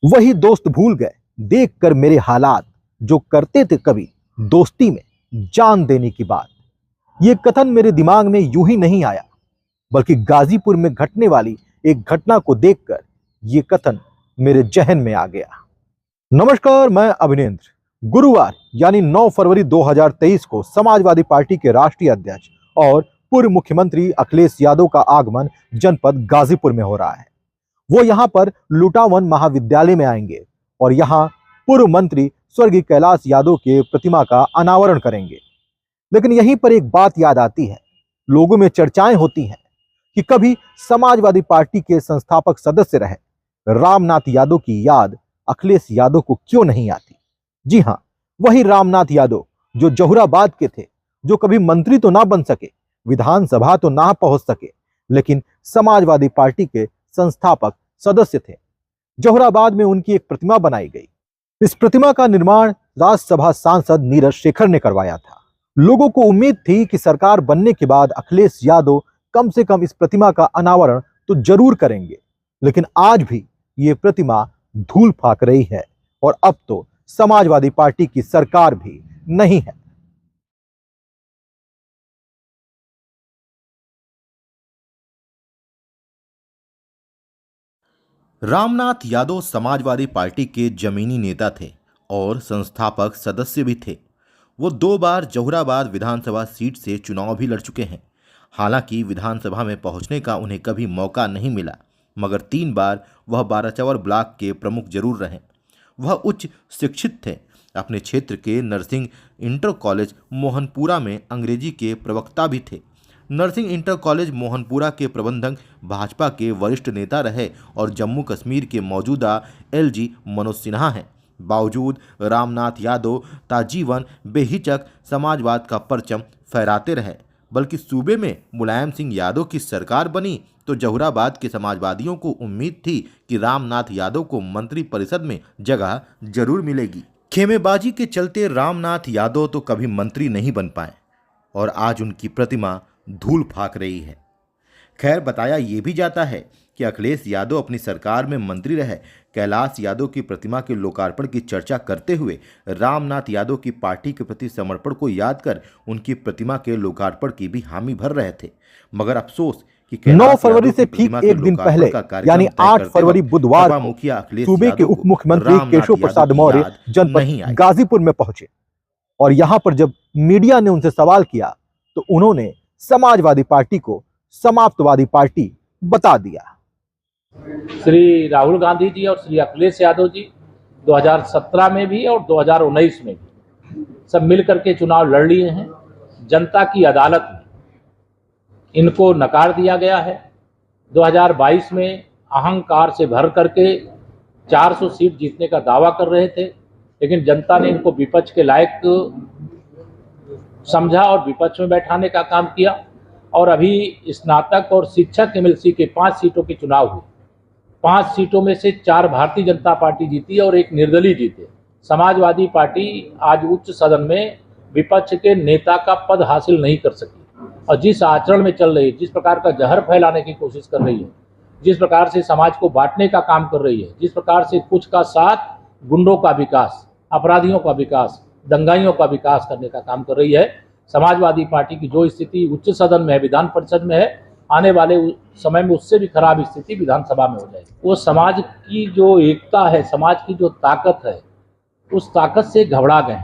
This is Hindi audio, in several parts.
वही दोस्त भूल गए देखकर मेरे हालात, जो करते थे कभी दोस्ती में जान देने की बात। ये कथन मेरे दिमाग में यूं ही नहीं आया, बल्कि गाजीपुर में घटने वाली एक घटना को देखकर ये कथन मेरे जहन में आ गया। नमस्कार, मैं अभिनेंद्र। गुरुवार यानी 9 फरवरी 2023 को समाजवादी पार्टी के राष्ट्रीय अध्यक्ष और पूर्व मुख्यमंत्री अखिलेश यादव का आगमन जनपद गाजीपुर में हो रहा है। वो यहां पर लुटावन महाविद्यालय में आएंगे और यहां पूर्व मंत्री स्वर्गीय कैलाश यादव के प्रतिमा का अनावरण करेंगे। लेकिन यहीं पर एक बात याद आती है, लोगों में चर्चाएं होती हैं कि कभी समाजवादी पार्टी के संस्थापक सदस्य रहे रामनाथ यादव की याद अखिलेश यादव को क्यों नहीं आती। जी हां, वही रामनाथ यादव जो जहुराबाद के थे, जो कभी मंत्री तो ना बन सके, विधानसभा तो ना पहुंच सके, लेकिन समाजवादी पार्टी के संस्थापक सदस्य थे। जहुराबाद में उनकी एक प्रतिमा बनाई गई। इस प्रतिमा का निर्माण राज्यसभा सांसद नीरज शेखर ने करवाया था। लोगों को उम्मीद थी कि सरकार बनने के बाद अखिलेश यादव कम से कम इस प्रतिमा का अनावरण तो जरूर करेंगे, लेकिन आज भी ये प्रतिमा धूल फाक रही है और अब तो समाजवादी पार्टी की सरकार भी नहीं है। रामनाथ यादव समाजवादी पार्टी के जमीनी नेता थे और संस्थापक सदस्य भी थे। वो 2 बार जहुराबाद विधानसभा सीट से चुनाव भी लड़ चुके हैं। हालांकि विधानसभा में पहुंचने का उन्हें कभी मौका नहीं मिला, मगर 3 बार वह बाराचौर ब्लॉक के प्रमुख जरूर रहे। वह उच्च शिक्षित थे। अपने क्षेत्र के नरसिंह इंटर कॉलेज मोहनपुरा में अंग्रेजी के प्रवक्ता भी थे। नरसिंह इंटर कॉलेज मोहनपुरा के प्रबंधक भाजपा के वरिष्ठ नेता रहे और जम्मू कश्मीर के मौजूदा एलजी मनोज सिन्हा हैं। बावजूद रामनाथ यादव ताजीवन बेहिचक समाजवाद का परचम फहराते रहे, बल्कि सूबे में मुलायम सिंह यादव की सरकार बनी तो जहुराबाद के समाजवादियों को उम्मीद थी कि रामनाथ यादव को मंत्री परिषद में जगह जरूर मिलेगी। खेमेबाजी के चलते रामनाथ यादव तो कभी मंत्री नहीं बन पाए और आज उनकी प्रतिमा धूल फाक रही है। खैर, बताया ये भी जाता है कि अखिलेश यादव अपनी सरकार में मंत्री रहे। कैलाश यादव की प्रतिमा के लोकार्पण की चर्चा करते हुए रामनाथ यादव की पार्टी के प्रति समर्पण को याद कर उनकी प्रतिमा के लोकार्पण की भी हामी भर रहे थे। मगर अफसोस कि 9 फरवरी से ठीक एक दिन पहले यानी 8 फरवरी बुधवार को सूबे के उप मुख्यमंत्री केशव प्रसाद मौर्य जनपद गाजीपुर में पहुंचे और यहां पर जब मीडिया ने उनसे सवाल किया तो उन्होंने समाजवादी पार्टी को समाप्तवादी पार्टी बता दिया। श्री राहुल गांधी जी और श्री अखिलेश यादव जी 2017 में भी और 2019 में भी सब मिलकर के चुनाव लड़ लिए हैं। जनता की अदालत में इनको नकार दिया गया है। 2022 में अहंकार से भर करके 400 सीट जीतने का दावा कर रहे थे, लेकिन जनता ने इनको विपक्ष के लायक समझा और विपक्ष में बैठाने का काम किया। और अभी स्नातक और शिक्षक एमएलसी के 5 सीटों के चुनाव हुए। 5 सीटों में से 4 भारतीय जनता पार्टी जीती और 1 निर्दलीय जीते। समाजवादी पार्टी आज उच्च सदन में विपक्ष के नेता का पद हासिल नहीं कर सकी और जिस आचरण में चल रही है, जिस प्रकार का जहर फैलाने की कोशिश कर रही है, जिस प्रकार से समाज को बांटने का काम कर रही है, जिस प्रकार से कुछ का साथ गुंडों का विकास, अपराधियों का विकास, दंगाइयों का विकास करने का काम कर रही है, समाजवादी पार्टी की जो स्थिति उच्च सदन में है, विधान परिषद में है, आने वाले समय में उससे भी खराब स्थिति विधानसभा में हो जाएगी। वो समाज की जो एकता है, समाज की जो ताकत है, उस ताकत से घबरा गए।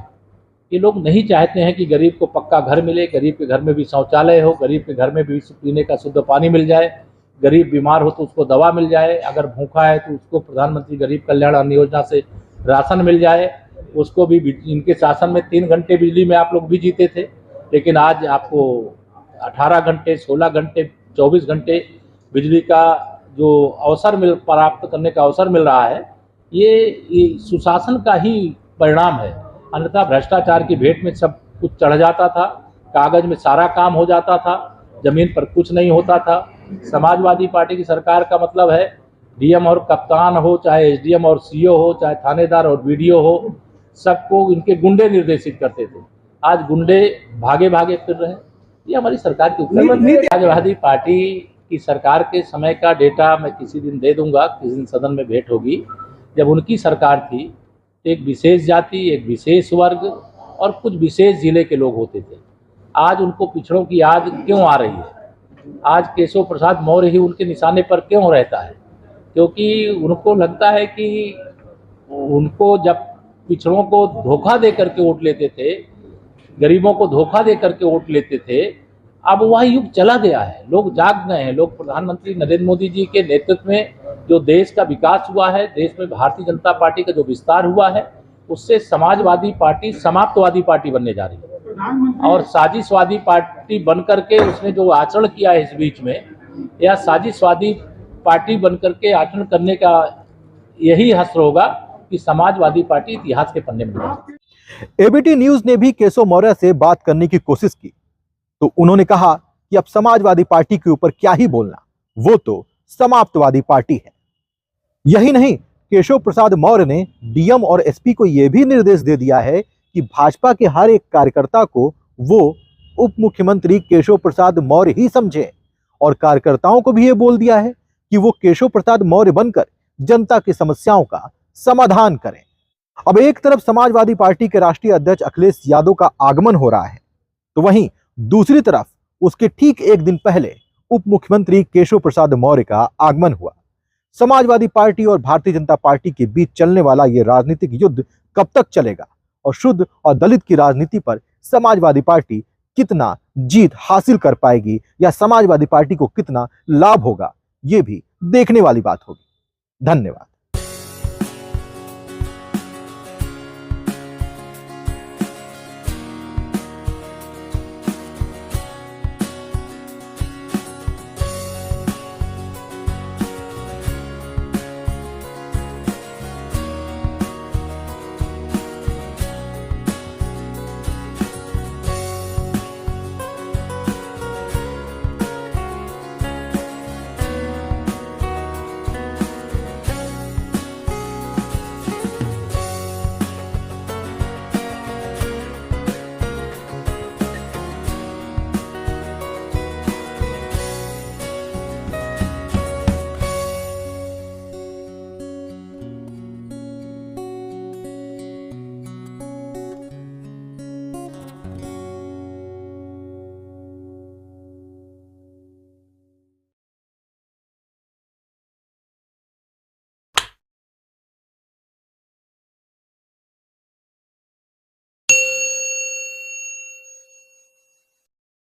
ये लोग नहीं चाहते हैं कि गरीब को पक्का घर मिले, गरीब के घर में भी शौचालय हो, गरीब के घर में भी पीने का शुद्ध पानी मिल जाए, गरीब बीमार हो तो उसको दवा मिल जाए, अगर भूखा है तो उसको प्रधानमंत्री गरीब कल्याण अन्न योजना से राशन मिल जाए। उसको भी इनके शासन में 3 घंटे बिजली में आप लोग भी जीते थे, लेकिन आज आपको 18 घंटे, 16 घंटे, 24 घंटे बिजली का जो अवसर प्राप्त करने का अवसर मिल रहा है, ये सुशासन का ही परिणाम है। अन्यथा भ्रष्टाचार की भेंट में सब कुछ चढ़ जाता था, कागज में सारा काम हो जाता था, जमीन पर कुछ नहीं होता था। समाजवादी पार्टी की सरकार का मतलब है डीएम और कप्तान हो, चाहे एसडीएम और सीओ हो, चाहे थानेदार और वीडियो हो, सबको इनके गुंडे निर्देशित करते थे। आज गुंडे भागे भागे फिर रहे हैं। ये हमारी सरकार की उपलब्धि। समाजवादी पार्टी की सरकार के समय का डेटा मैं किसी दिन दे दूंगा, किसी दिन सदन में भेंट होगी। जब उनकी सरकार थी तो एक विशेष जाति, एक विशेष वर्ग और कुछ विशेष जिले के लोग होते थे। आज उनको पिछड़ों की याद क्यों आ रही है? आज केशव प्रसाद मौर्य ही उनके निशाने पर क्यों रहता है? क्योंकि उनको लगता है कि उनको जब पिछड़ों को धोखा दे करके वोट लेते थे, गरीबों को धोखा दे करके वोट लेते थे, अब वह युग चला गया है। लोग जाग गए हैं। लोग प्रधानमंत्री नरेंद्र मोदी जी के नेतृत्व में जो देश का विकास हुआ है, देश में भारतीय जनता पार्टी का जो विस्तार हुआ है, उससे समाजवादी पार्टी समाप्तवादी पार्टी बनने जा रही है। और साजिशवादी पार्टी बन करके उसने जो आचरण किया है इस बीच में, यह साजिशवादी पार्टी बन करके आचरण करने का यही हश्र होगा कि समाजवादी पार्टी इतिहास के पन्ने में। एबीटी न्यूज ने भी केशव मौर्य से बात करने की कोशिश की तो उन्होंने कहा कि अब समाजवादी पार्टी के ऊपर क्या ही बोलना, वो तो समाप्तवादी पार्टी है। यही नहीं, केशव प्रसाद मौर्य ने डीएम और एसपी को यह भी निर्देश दे दिया है कि भाजपा के हर एक कार्यकर्ता को वो उप मुख्यमंत्री केशव प्रसाद मौर्य ही समझे और कार्यकर्ताओं को भी ये बोल दिया है कि वो केशव प्रसाद मौर्य बनकर जनता की समस्याओं का समाधान करें। अब एक तरफ समाजवादी पार्टी के राष्ट्रीय अध्यक्ष अखिलेश यादव का आगमन हो रहा है तो वहीं दूसरी तरफ उसके ठीक एक दिन पहले उप मुख्यमंत्री केशव प्रसाद मौर्य का आगमन हुआ। समाजवादी पार्टी और भारतीय जनता पार्टी के बीच चलने वाला यह राजनीतिक युद्ध कब तक चलेगा और शुद्ध और दलित की राजनीति पर समाजवादी पार्टी कितना जीत हासिल कर पाएगी या समाजवादी पार्टी को कितना लाभ होगा, यह भी देखने वाली बात होगी। धन्यवाद।